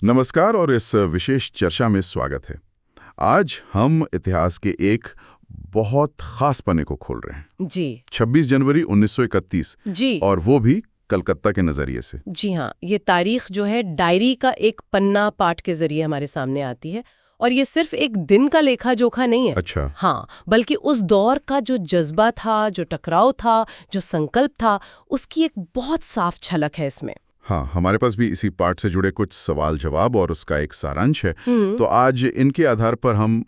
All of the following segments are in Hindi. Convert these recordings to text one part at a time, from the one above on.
नमस्कार और इस विशेष चर्चा में स्वागत है। आज हम इतिहास के एक बहुत खास पन्ने को खोल रहे हैं। जी 26 जनवरी 1931 जी और वो भी कलकत्ता के नजरिए से। जी हाँ, ये तारीख जो है डायरी का एक पन्ना पाठ के जरिए हमारे सामने आती है। और ये सिर्फ एक दिन का लेखा जोखा नहीं है। अच्छा। हाँ, बल्कि उस दौर का जो जज्बा था, जो टकराव था, जो संकल्प था, उसकी एक बहुत साफ झलक है इसमें। हाँ, हमारे पास भी इसी पाठ से जुड़े कुछ सवाल जवाब और उसका एक सारांश है। तो आज इनके आधार पर हम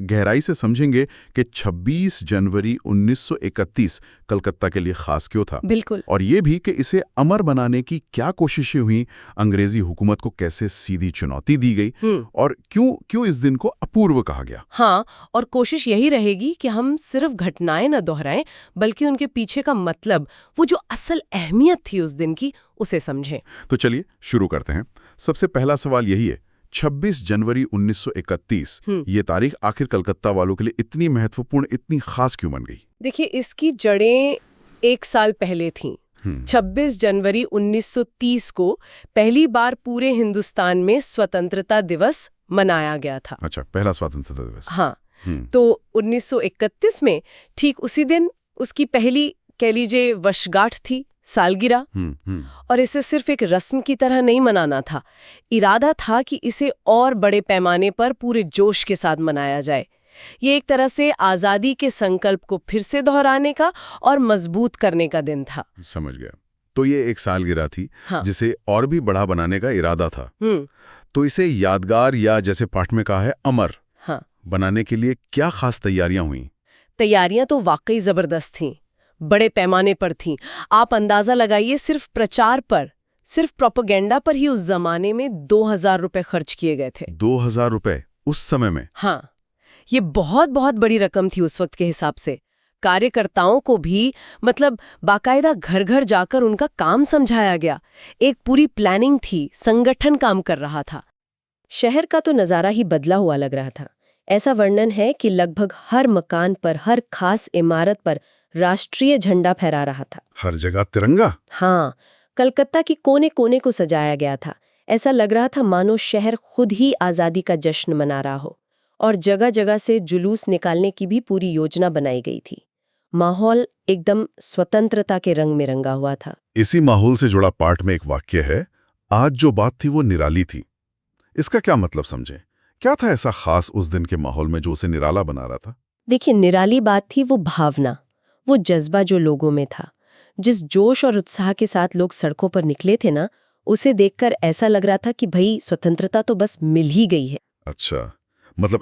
गहराई से समझेंगे कि 26 जनवरी 1931 कलकत्ता के लिए खास क्यों था। बिल्कुल। और ये भी कि इसे अमर बनाने की क्या कोशिशें हुई, अंग्रेजी हुकूमत को कैसे सीधी चुनौती दी गई और क्यों इस दिन को अपूर्व कहा गया। हाँ, और कोशिश यही रहेगी कि हम सिर्फ घटनाएं न दोहराएं, बल्कि उनके पीछे का मतलब, वो जो असल अहमियत थी उस दिन की, उसे समझें। तो चलिए शुरू करते हैं। सबसे पहला सवाल यही है, 26 जनवरी 1931 ये तारीख आखिर कलकत्ता वालों के लिए इतनी महत्वपूर्ण, इतनी खास क्यों बन गई? देखिए, इसकी जड़ें एक साल पहले थीं। 26 जनवरी 1930 को पहली बार पूरे हिंदुस्तान में स्वतंत्रता दिवस मनाया गया था। अच्छा, पहला स्वतंत्रता दिवस। हाँ, तो 1931 में ठीक उसी दिन उसकी पहली, कह लीजिए, वर्षगांठ थी, सालगिरह। और इसे सिर्फ एक रस्म की तरह नहीं मनाना था। इरादा था कि इसे और बड़े पैमाने पर पूरे जोश के साथ मनाया जाए। ये एक तरह से आज़ादी के संकल्प को फिर से दोहराने का और मजबूत करने का दिन था। समझ गया। तो ये एक सालगिरह थी। हाँ। जिसे और भी बड़ा बनाने का इरादा था। तो इसे यादगार या जैसे पाठ में कहा है अमर बनाने के लिए क्या खास तैयारियां हुई? तैयारियां तो वाकई जबरदस्त थीं, बड़े पैमाने पर थीं। आप अंदाजा लगाइए, सिर्फ प्रचार पर, सिर्फ प्रोपेगेंडा पर ही उस जमाने में 2000 रुपए खर्च किए गए थे। 2000 रुपए उस समय में? हाँ, ये बहुत बहुत बड़ी रकम थी उस वक्त के हिसाब से। कार्यकर्ताओं को भी बाकायदा घर घर जाकर उनका काम समझाया गया। एक पूरी प्लानिंग थी, संगठन काम कर रहा था। शहर का तो नज़ारा ही बदला हुआ लग रहा था। ऐसा वर्णन है कि लगभग हर मकान पर, हर खास इमारत पर राष्ट्रीय झंडा फहरा रहा था। हर जगह तिरंगा? हाँ, कलकत्ता की कोने कोने को सजाया गया था। ऐसा लग रहा था मानो शहर खुद ही आज़ादी का जश्न मना रहा हो। और जगह जगह से जुलूस निकालने की भी पूरी योजना बनाई गई थी। माहौल एकदम स्वतंत्रता के रंग में रंगा हुआ था। इसी माहौल से जुड़ा पाठ में एक वाक्य है, आज जो बात थी वो निराली थी। इसका क्या मतलब समझें? क्या था ऐसा खास उस दिन के माहौल में जो उसे निराला बना रहा था? देखिए, निराली बात थी वो भावना, वो जज्बा जो लोगों में था। जिस जोश और उत्साह के साथ लोग सड़कों पर निकले थे ना, उसे देखकर ऐसा लग रहा था कि भाई, स्वतंत्रता तो बस मिल ही गई है। अच्छा,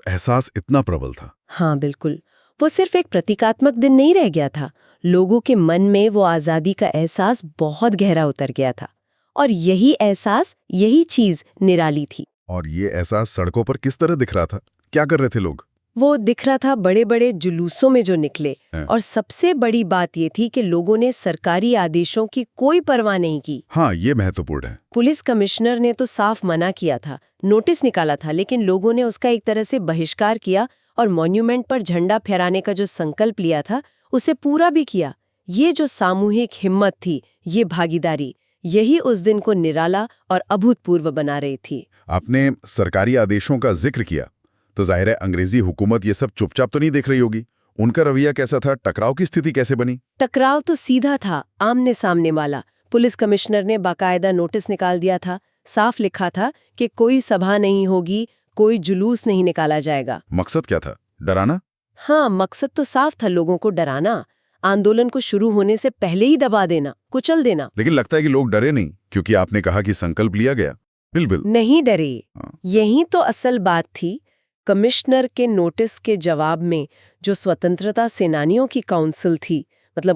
एहसास इतना प्रबल था। हाँ बिल्कुल, वो सिर्फ एक प्रतीकात्मक दिन नहीं रह गया था। लोगों के मन में वो आज़ादी का एहसास बहुत गहरा उतर गया था। और यही एहसास, यही चीज निराली थी। और ये एहसास सड़कों पर किस तरह दिख रहा था? क्या कर रहे थे लोग? वो दिख रहा था बड़े बड़े जुलूसों में जो निकले। और सबसे बड़ी बात ये थी कि लोगों ने सरकारी आदेशों की कोई परवाह नहीं की। हाँ, ये महत्वपूर्ण है। पुलिस कमिश्नर ने तो साफ मना किया था, नोटिस निकाला था, लेकिन लोगों ने उसका एक तरह से बहिष्कार किया और मॉन्यूमेंट पर झंडा फहराने का जो संकल्प लिया था, उसे पूरा भी किया। ये जो सामूहिक हिम्मत थी, ये भागीदारी, यही उस दिन को निराला और अभूतपूर्व बना रही थी। आपने सरकारी आदेशों का जिक्र किया, तो जाहिर है अंग्रेजी हुकूमत ये सब चुपचाप तो नहीं देख रही होगी। उनका रवैया कैसा था? टकराव की स्थिति कैसे बनी? टकराव तो सीधा था, आमने सामने वाला। पुलिस कमिश्नर ने बाकायदा नोटिस निकाल दिया था, साफ लिखा था कि कोई सभा नहीं होगी, कोई जुलूस नहीं निकाला जाएगा। मकसद क्या था? डराना? हाँ, मकसद तो साफ था, लोगों को डराना, आंदोलन को शुरू होने से पहले ही दबा देना, कुचल देना। लेकिन लगता है कि लोग डरे नहीं, क्योंकि आपने कहा कि संकल्प लिया गया। बिल्कुल नहीं डरे। यही तो असल बात थी। कमिश्नर के नोटिस के जवाब में जो स्वतंत्रता सेनानियों की काउंसिल थी,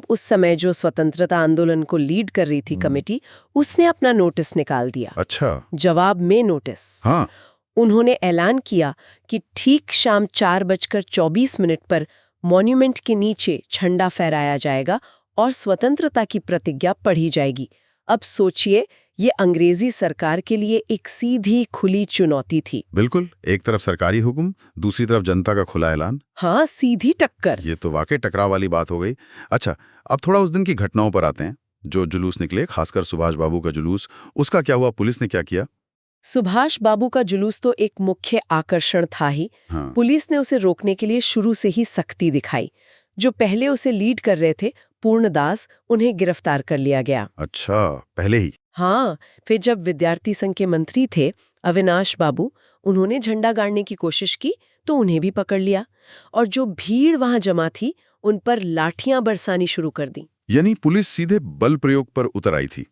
उस समय जो स्वतंत्रता आंदोलन को लीड कर रही थी कमेटी, उसने अपना नोटिस निकाल दिया। अच्छा। जवाब में नोटिस। हाँ। उन्होंने ऐलान किया कि ठीक शाम 4:24 पर मॉन्यूमेंट के नीचे झंडा फहराया जाएगा और स्वतंत्रता की प्रतिज्ञा पढ़ी जाएगी। अब सोचिए, ये अंग्रेजी सरकार के लिए एक सीधी खुली चुनौती थी। बिल्कुल, एक तरफ सरकारी हुक्म, दूसरी तरफ जनता का खुला ऐलान। हाँ, सीधी टक्कर। ये तो वाकई टकराव वाली बात हो गई। अच्छा, अब थोड़ा उस दिन की घटनाओं पर आते हैं। जो जुलूस निकले, खासकर सुभाष बाबू का जुलूस, उसका क्या हुआ? पुलिस ने क्या किया? सुभाष बाबू का जुलूस तो एक मुख्य आकर्षण था ही। हाँ। पुलिस ने उसे रोकने के लिए शुरू से ही सख्ती दिखाई। जो पहले उसे लीड कर रहे थे पूर्णदास, उन्हें गिरफ्तार कर लिया गया। अच्छा, पहले ही? हाँ, फिर जब विद्यार्थी संघ के मंत्री थे अविनाश बाबू, उन्होंने झंडा गाड़ने की कोशिश की तो उन्हें भी पकड़ लिया और जो भीड़ वहां जमा थी उन पर लाठियां बरसानी शुरू कर दी। यानी पुलिस सीधे बल प्रयोग पर उतर आई थी।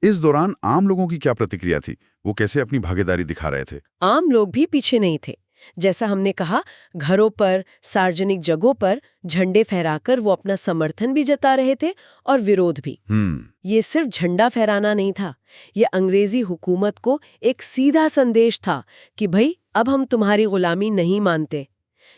इस दौरान आम लोगों की क्या प्रतिक्रिया थी? वो कैसे अपनी भागीदारी दिखा रहे थे? आम लोग भी पीछे नहीं थे। जैसा हमने कहा, घरों पर, सार्वजनिक जगहों पर झंडे फहराकर वो अपना समर्थन भी जता रहे थे और विरोध भी। ये सिर्फ झंडा फहराना नहीं था, ये अंग्रेजी हुकूमत को एक सीधा संदेश था कि भाई अब हम तुम्हारी गुलामी नहीं मानते।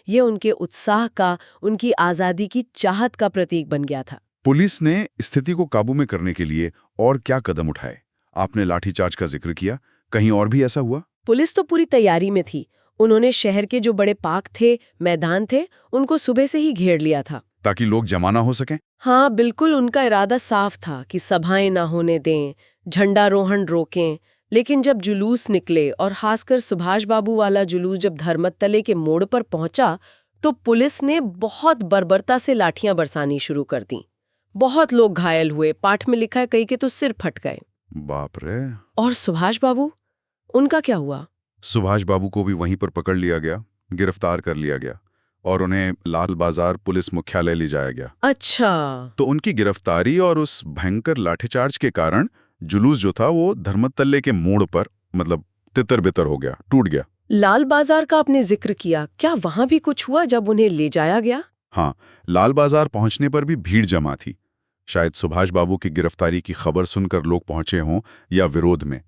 ये उनके उत्साह का, उनकी आजादी की चाहत का प्रतीक बन गया था। पुलिस ने स्थिति को काबू में करने के लिए और क्या कदम उठाए? आपने लाठीचार्ज का जिक्र किया, कहीं और भी ऐसा हुआ? पुलिस तो पूरी तैयारी में थी। उन्होंने शहर के जो बड़े पार्क थे, मैदान थे, उनको सुबह से ही घेर लिया था ताकि लोग जमा ना हो सकें। हाँ बिल्कुल, उनका इरादा साफ था कि सभाएं ना होने दें, झंडारोहण रोकें। लेकिन जब जुलूस निकले और खासकर सुभाष बाबू वाला जुलूस जब धर्मतले के मोड़ पर पहुंचा तो पुलिस ने बहुत बर्बरता से लाठियां बरसानी शुरू कर दी। बहुत लोग घायल हुए, पाठ में लिखा है कई के तो सिर फट गए। बाप रे। और सुभाष बाबू, उनका क्या हुआ? सुभाष बाबू को भी वहीं पर पकड़ लिया गया, गिरफ्तार कर लिया गया और उन्हें लाल बाजार पुलिस मुख्यालय ले जाया गया। अच्छा। तो उनकी गिरफ्तारी और उस भयंकर लाठीचार्ज के कारण जुलूस जो था वो धर्मतल्ले के मोड़ पर मतलब तितर-बितर हो गया, टूट गया। लाल बाजार का आपने जिक्र किया, क्या वहां भी कुछ हुआ जब उन्हें ले जाया गया? हाँ, लाल बाजार पहुंचने पर भी भीड़ जमा थी। शायद सुभाष बाबू की गिरफ्तारी की खबर सुनकर लोग पहुंचे हों या विरोध में।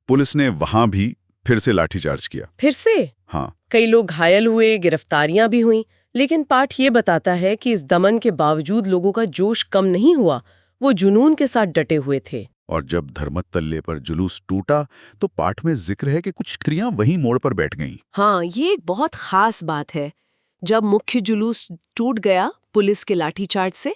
पुलिस ने वहां भी फिर से लाठीचार्ज किया। फिर से? हाँ। कई लोग घायल हुए, गिरफ्तारियां भी हुईं, लेकिन पाठ ये बताता है कि इस दमन के बावजूद लोगों का जोश कम नहीं हुआ, वो जुनून के साथ डटे हुए थे। और जब धर्मतल्ले पर जुलूस टूटा तो पाठ में जिक्र है कि कुछ स्त्रियां वहीं मोड़ पर बैठ गईं। हाँ, ये एक बहुत खास बात है। जब मुख्य जुलूस टूट गया पुलिस के लाठीचार्ज से,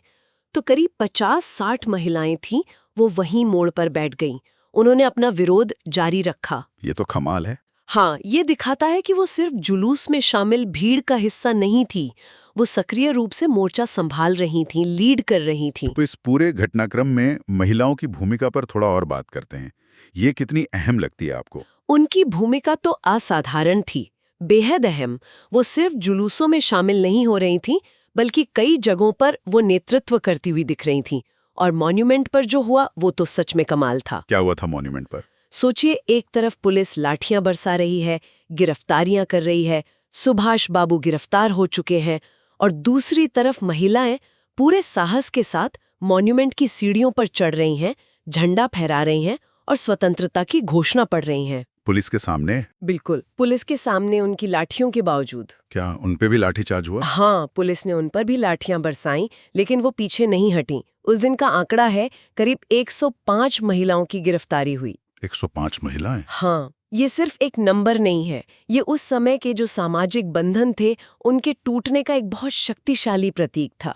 तो करीब 50-60 महिलाएं थीं, वो वहीं मोड़ पर बैठ गईं। उन्होंने अपना विरोध जारी रखा। ये तो कमाल है। हाँ, ये दिखाता है कि वो सिर्फ जुलूस में शामिल भीड़ का हिस्सा नहीं थी, वो सक्रिय रूप से मोर्चा संभाल रही थीं, लीड कर रही थीं। तो इस पूरे घटनाक्रम में महिलाओं की भूमिका पर थोड़ा और बात करते हैं। ये कितनी अहम लगती है आपको? उनकी भूमिका तो असाधारण थी, बेहद अहम। वो सिर्फ जुलूसों में शामिल नहीं हो रही थीं, बल्कि कई जगहों पर वो नेतृत्व करती हुई दिख रही थीं। और मॉन्यूमेंट पर जो हुआ वो तो सच में कमाल था। क्या हुआ था मॉन्यूमेंट पर? सोचिए, एक तरफ पुलिस लाठियां बरसा रही है, गिरफ्तारियां कर रही है, सुभाष बाबू गिरफ्तार हो चुके हैं, और दूसरी तरफ महिलाएं पूरे साहस के साथ मॉन्यूमेंट की सीढ़ियों पर चढ़ रही हैं, झंडा फहरा रही हैं और स्वतंत्रता की घोषणा पढ़ रही हैं। पुलिस के सामने? बिल्कुल, पुलिस के सामने, उनकी लाठियों के बावजूद। क्या उन पे भी लाठीचार्ज हुआ? हाँ, पुलिस ने उन पर भी लाठियां बरसाईं, लेकिन वो पीछे नहीं हटीं। उस दिन का आंकड़ा है करीब 105 महिलाओं की गिरफ्तारी हुई। 105 महिलाएं? हाँ, ये सिर्फ एक नंबर नहीं है, ये उस समय के जो सामाजिक बंधन थे उनके टूटने का एक बहुत शक्तिशाली प्रतीक था।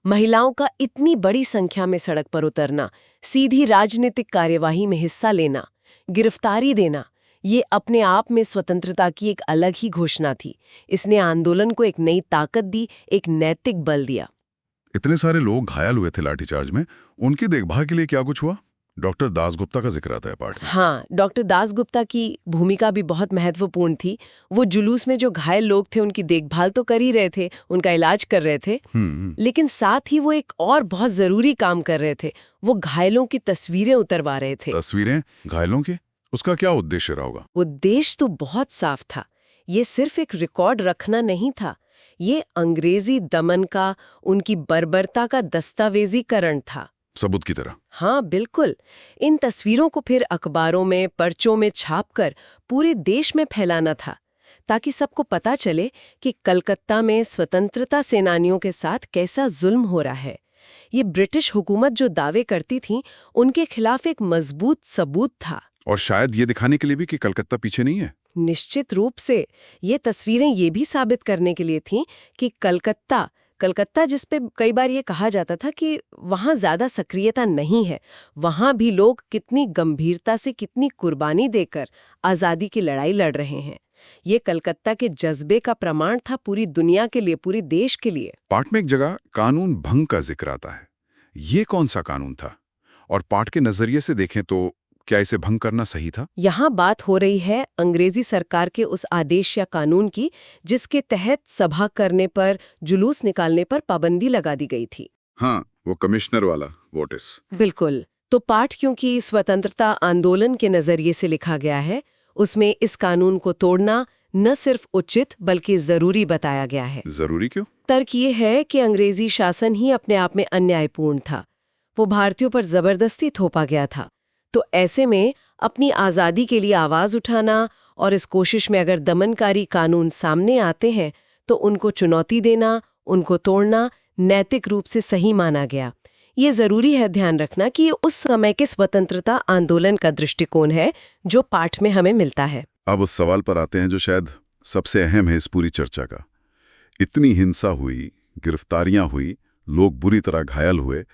महिलाओं का इतनी बड़ी संख्या में सड़क पर उतरना, सीधी राजनीतिक कार्यवाही में हिस्सा लेना, गिरफ्तारी देना, ये अपने आप में स्वतंत्रता की एक अलग ही घोषणा थी। इसने आंदोलन को एक नई ताकत दी, एक नैतिक बल दिया। इतने सारे लोग घायल हुए थे लाठीचार्ज में, उनकी देखभाल के लिए क्या कुछ हुआ? डॉक्टर दासगुप्ता का जिक्र आता है पाठ में। हाँ, डॉक्टर दासगुप्ता की भूमिका भी बहुत महत्वपूर्ण थी। वो जुलूस में जो घायल लोग थे उनकी देखभाल तो कर ही रहे थे, उनका इलाज कर रहे थे, लेकिन साथ ही वो एक और बहुत जरूरी काम कर रहे थे। वो घायलों की तस्वीरें उतरवा रहे थे। तस्वीरें घायलों की? उसका क्या उद्देश्य रहा होगा? उद्देश्य तो बहुत साफ था। ये सिर्फ एक रिकॉर्ड रखना नहीं था, ये अंग्रेजी दमन का, उनकी बर्बरता का दस्तावेजीकरण था। सबूत की तरह? हाँ बिल्कुल। इन तस्वीरों को फिर अखबारों में, पर्चों में छापकर पूरे देश में फैलाना था, ताकि सबको पता चले कि कलकत्ता में स्वतंत्रता सेनानियों के साथ कैसा जुल्म हो रहा है। ये ब्रिटिश हुकूमत जो दावे करती थी, उनके खिलाफ एक मजबूत सबूत था। और शायद ये दिखाने के लिए भी कि कलकत्ता पीछे नहीं है। निश्चित रूप से ये तस्वीरें ये भी साबित करने के लिए थीं कि कलकत्ता कलकत्ता जिस पे कई बार ये कहा जाता था कि वहाँ ज्यादा सक्रियता नहीं है, वहाँ भी लोग कितनी गंभीरता से, कितनी कुर्बानी देकर आज़ादी की लड़ाई लड़ रहे हैं। ये कलकत्ता के जज्बे का प्रमाण था पूरी दुनिया के लिए, पूरी देश के लिए। पाठ में एक जगह कानून भंग का जिक्र आता है। ये कौन सा कानून था? और पाठ के नजरिए से देखें तो क्या इसे भंग करना सही था? यहाँ बात हो रही है अंग्रेजी सरकार के उस आदेश या कानून की जिसके तहत सभा करने पर, जुलूस निकालने पर पाबंदी लगा दी गई थी। हाँ, वो कमिश्नर वाला वोटिस। बिल्कुल। तो पाठ क्योंकि स्वतंत्रता आंदोलन के नजरिए से लिखा गया है, उसमें इस कानून को तोड़ना न सिर्फ उचित बल्कि जरूरी बताया गया है। जरूरी क्यों? तर्क ये है कि अंग्रेजी शासन ही अपने आप में अन्यायपूर्ण था। वो भारतीयों पर जबरदस्ती थोपा गया था। तो ऐसे में अपनी आज़ादी के लिए आवाज़ उठाना और इस कोशिश में अगर दमनकारी कानून सामने आते हैं तो उनको चुनौती देना, उनको तोड़ना नैतिक रूप से सही माना गया। ये ज़रूरी है ध्यान रखना कि ये उस समय के स्वतंत्रता आंदोलन का दृष्टिकोण है जो पाठ में हमें मिलता है। अब उस सवाल पर आते हैं जो शायद सबसे अहम है इस पूरी चर्चा का। इतनी हिंसा हुई, गिरफ्तारियां हुई, लोग बुरी तरह घायल हुए,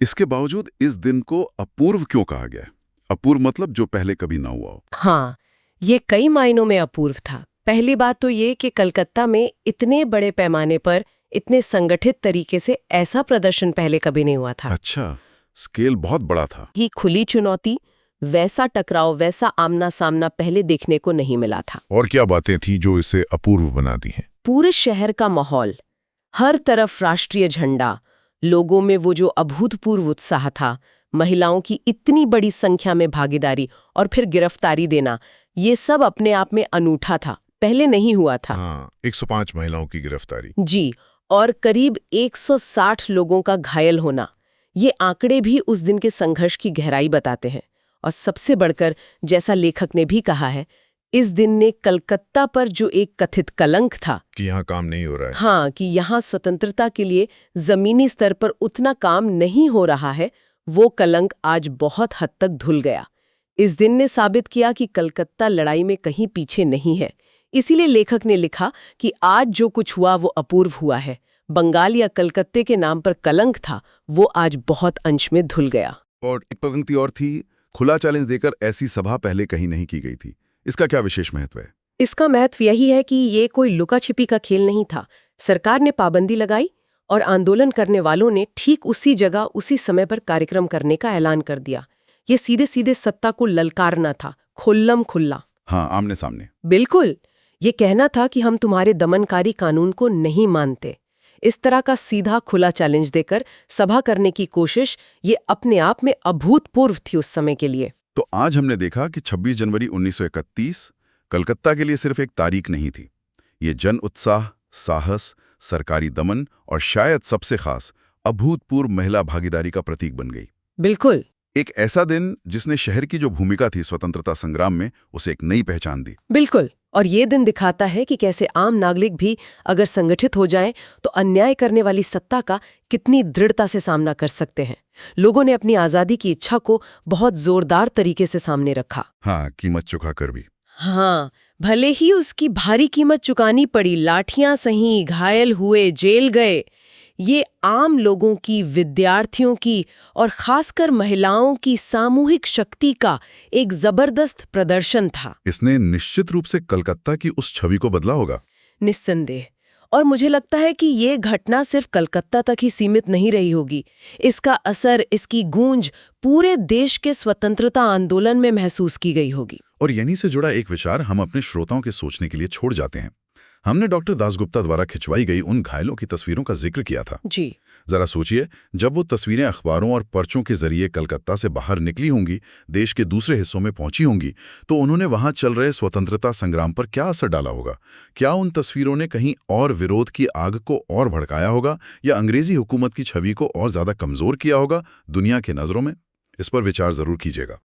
इसके बावजूद इस दिन को अपूर्व क्यों कहा गया? अपूर्व मतलब जो पहले कभी ना हुआ हो। हाँ, ये कई मायनों में अपूर्व था। पहली बात तो ये कि कलकत्ता में इतने बड़े पैमाने पर, इतने संगठित तरीके से ऐसा प्रदर्शन पहले कभी नहीं हुआ था। अच्छा, स्केल बहुत बड़ा था। ही खुली चुनौती, वैसा टकराव, वैसा आमना सामना पहले देखने को नहीं मिला था। और क्या बातें थी जो इसे अपूर्व बनाती हैं? पूरे शहर का माहौल, हर तरफ राष्ट्रीय झंडा, लोगों में वो जो अभूतपूर्व उत्साह था, महिलाओं की इतनी बड़ी संख्या में भागीदारी और फिर गिरफ्तारी देना, ये सब अपने आप में अनूठा था, पहले नहीं हुआ था। हाँ, 105 महिलाओं की गिरफ्तारी। जी, और करीब 160 लोगों का घायल होना, ये आंकड़े भी उस दिन के संघर्ष की गहराई बताते हैं। और सबसे बढ़कर, जैसा लेखक ने भी कहा है, इस दिन ने कलकत्ता पर जो एक कथित कलंक था कि यहाँ काम नहीं हो रहा है। हाँ, कि यहाँ स्वतंत्रता के लिए जमीनी स्तर पर उतना काम नहीं हो रहा है, वो कलंक आज बहुत हद तक धुल गया। इस दिन ने साबित किया कि कलकत्ता लड़ाई में कहीं पीछे नहीं है। इसीलिए लेखक ने लिखा कि आज जो कुछ हुआ वो अपूर्व हुआ है। बंगाल या कलकत्ते के नाम पर कलंक था, वो आज बहुत अंश में धुल गया। और एक पंक्ति और थी, खुला चैलेंज देकर ऐसी सभा पहले कहीं नहीं की गई थी। इसका क्या विशेष महत्व है? इसका महत्व यही है कि ये कोई लुका छिपी का खेल नहीं था। सरकार ने पाबंदी लगाई और आंदोलन करने वालों ने ठीक उसी जगह, उसी समय पर कार्यक्रम करने का ऐलान कर दिया। ये सीधे सीधे सत्ता को ललकारना था, खुल्लम खुल्ला। हाँ, आमने सामने। बिल्कुल, ये कहना था कि हम तुम्हारे दमनकारी कानून को नहीं मानते। इस तरह का सीधा खुला चैलेंज देकर सभा करने की कोशिश, ये अपने आप में अभूतपूर्व थी उस समय के लिए। तो आज हमने देखा कि 26 जनवरी 1931 कलकत्ता के लिए सिर्फ एक तारीख नहीं थी। ये जन उत्साह, साहस, सरकारी दमन और शायद सबसे खास अभूतपूर्व महिला भागीदारी का प्रतीक बन गई। बिल्कुल, एक ऐसा दिन जिसने शहर की जो भूमिका थी स्वतंत्रता संग्राम में, उसे एक नई पहचान दी। बिल्कुल। और ये दिन दिखाता है कि कैसे आम नागरिक भी अगर संगठित हो जाएं तो अन्याय करने वाली सत्ता का कितनी दृढ़ता से सामना कर सकते हैं। लोगों ने अपनी आज़ादी की इच्छा को बहुत जोरदार तरीके से सामने रखा। हाँ, कीमत चुका कर भी। हाँ, भले ही उसकी भारी कीमत चुकानी पड़ी, लाठियां सही, घायल हुए, जेल गए। ये आम लोगों की, विद्यार्थियों की और खासकर महिलाओं की सामूहिक शक्ति का एक जबरदस्त प्रदर्शन था। इसने निश्चित रूप से कलकत्ता की उस छवि को बदला होगा। निस्संदेह। और मुझे लगता है कि ये घटना सिर्फ कलकत्ता तक ही सीमित नहीं रही होगी। इसका असर, इसकी गूंज पूरे देश के स्वतंत्रता आंदोलन में महसूस की गई होगी। और यहीं से जुड़ा एक विचार हम अपने श्रोताओं के सोचने के लिए छोड़ जाते हैं। हमने डॉक्टर दासगुप्ता द्वारा खिंचवाई गई उन घायलों की तस्वीरों का जिक्र किया था। जी, जरा सोचिए, जब वो तस्वीरें अखबारों और पर्चों के जरिए कलकत्ता से बाहर निकली होंगी, देश के दूसरे हिस्सों में पहुंची होंगी, तो उन्होंने वहां चल रहे स्वतंत्रता संग्राम पर क्या असर डाला होगा? क्या उन तस्वीरों ने कहीं और विरोध की आग को और भड़काया होगा, या अंग्रेजी हुकूमत की छवि को और ज्यादा कमजोर किया होगा दुनिया की नजरों में? इस पर विचार जरूर कीजिएगा।